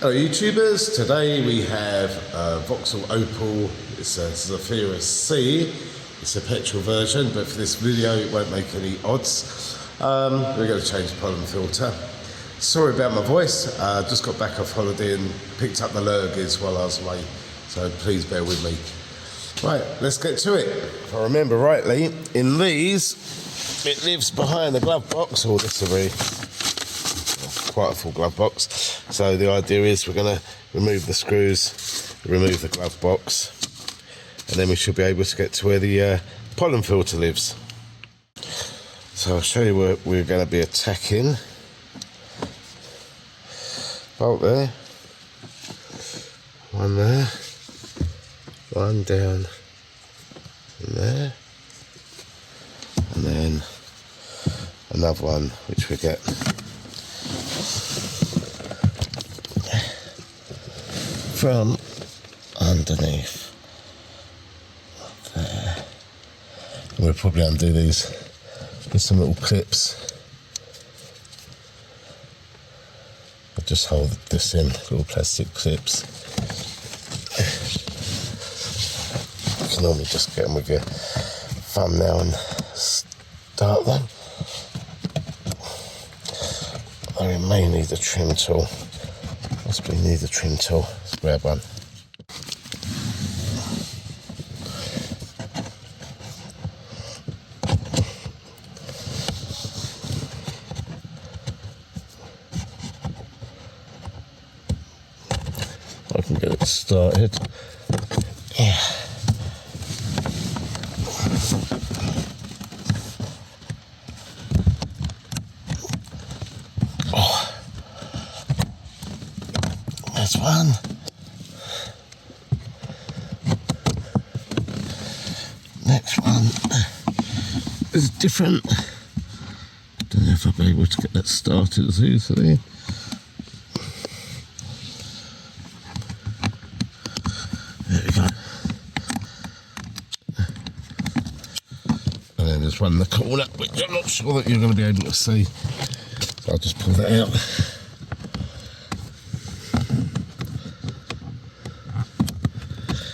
Hello YouTubers, today we have a Vauxhall Opel, it's a Zafira C, it's a petrol version, but for this video it won't make any odds. We're going to change the pollen filter. Sorry about my voice, just got back off holiday and picked up the lurgies while I was away, so please bear with me. Right, let's get to it. If I remember rightly, in these, it lives behind the glove box, or this is quite a full glove box. So the idea is we're going to remove the screws, remove the glove box, and then we should be able to get to where the pollen filter lives. So I'll show you where we're going to be attacking. Bolt there, one there, one down in there, and then another one which we get from underneath there. And we'll probably undo these with some little clips. I'll just hold this in, little plastic clips. You can normally just get them with your thumb now and start them. I may need a trim tool. Possibly need a trim tool. Let's grab one. I can get it started. Yeah. Oh. That's one. Next one is different. Don't know if I'll be able to get that started as easily. There we go. And then there's one in the corner, which I'm not sure that you're going to be able to see. So I'll just pull that out.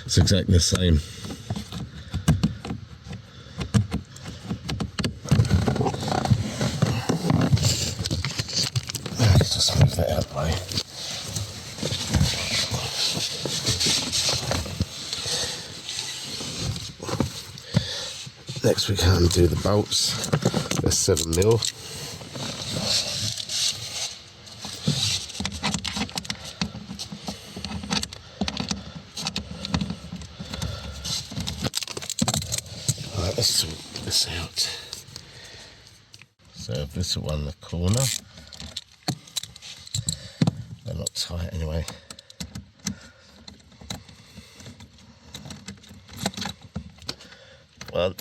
It's exactly the same. Let's just move that out of the way. Next we can do the bolts. They're 7mm. Let's sort this out. So if this is one in the corner, they're not tight anyway. One.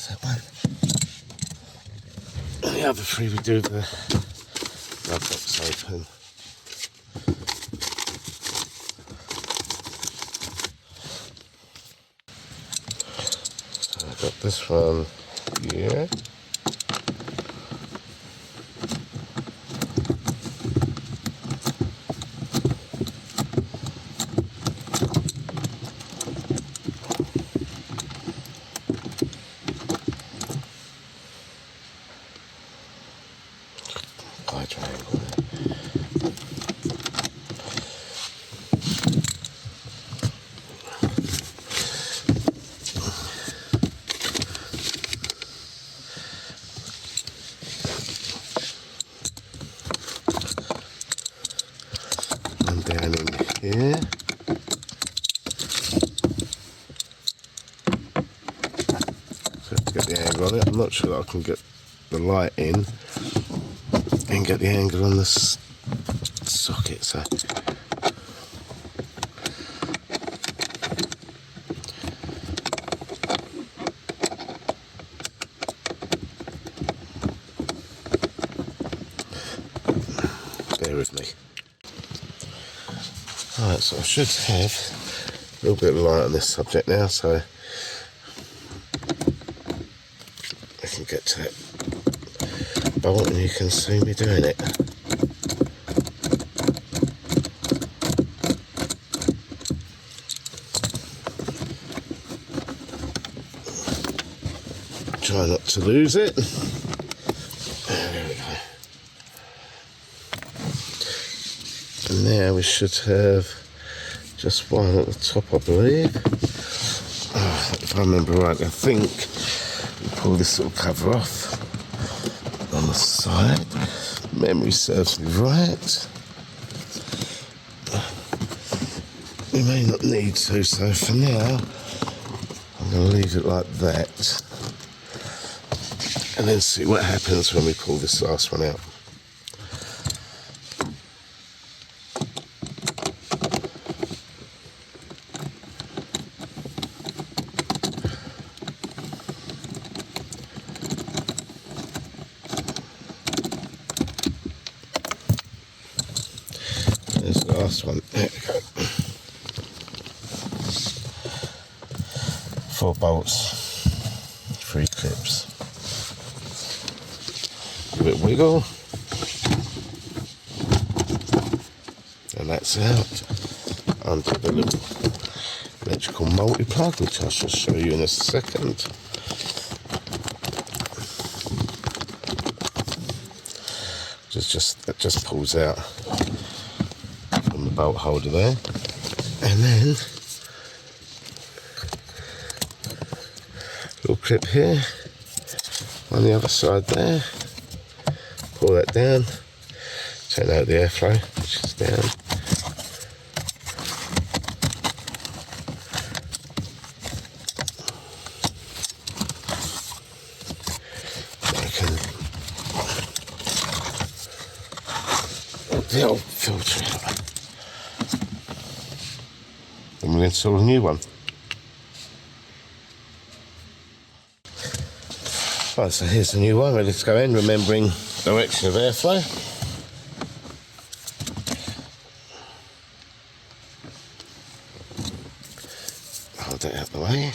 That one. And the other three we do the glove box open. So I've got this one here. Triangle. One down in here. So to get the angle on it, I'm not sure that I can get the light in and get the angle on the socket, so with me. Alright, so I should have a little bit of light on this subject now, so I can get to that bolt and you can see me doing it. Try not to lose it. There we go. And now we should have just one at the top, I believe. Oh, if I remember right, I think we pull this little cover off on the side. Memory serves me right. We may not need to, so for now I'm going to leave it like that and then see what happens when we pull this last one out. There's the last one. There we go. 4 bolts, 3 clips. Give it a wiggle, and that's out under the little electrical multi-plug, which I shall show you in a second. That just pulls out from the bolt holder there, and then little clip here on the other side there. Pull that down, take out the airflow, which is down. I can get the old filter out. Then we'll install a new one. Right, so here's the new one, ready to go in, remembering direction of airflow. Hold that out the way.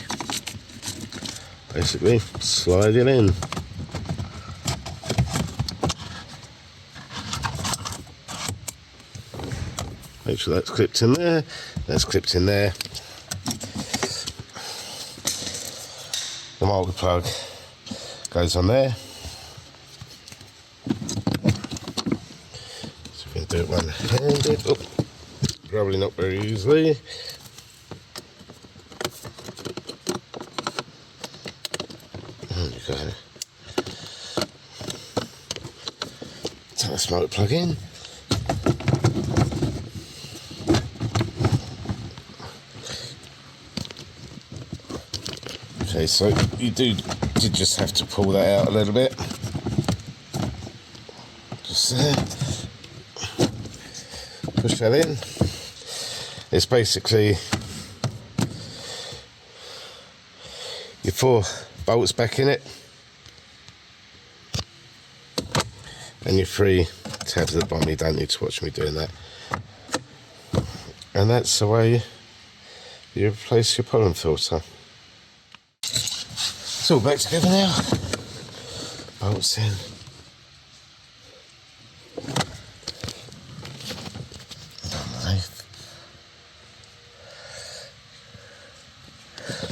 Basically, slide it in. Make sure that's clipped in there, that's clipped in there. The multi-plug goes on there. So we can do it one-handed. Oh, probably not very easily. There you go. Take the smoke plug in. Okay, so you did just have to pull that out a little bit. Just there. Push that in. It's basically your 4 bolts back in it and your 3 tabs at the bottom. You don't need to watch me doing that. And that's the way you replace your pollen filter. It's all back together now. Bolts in.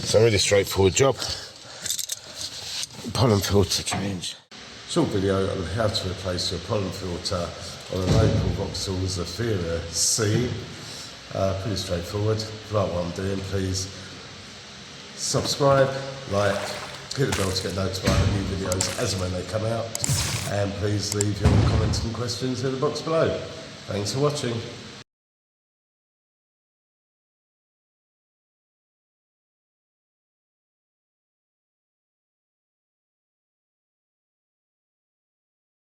So a really straightforward job. Pollen filter change. Short video on how to replace your pollen filter on an Opel Vauxhall Zafira C. Pretty straightforward. If you like what I'm doing, please subscribe, like, hit the bell to get notified of new videos as and when they come out, and please leave your comments and questions in the box below. Thanks for watching.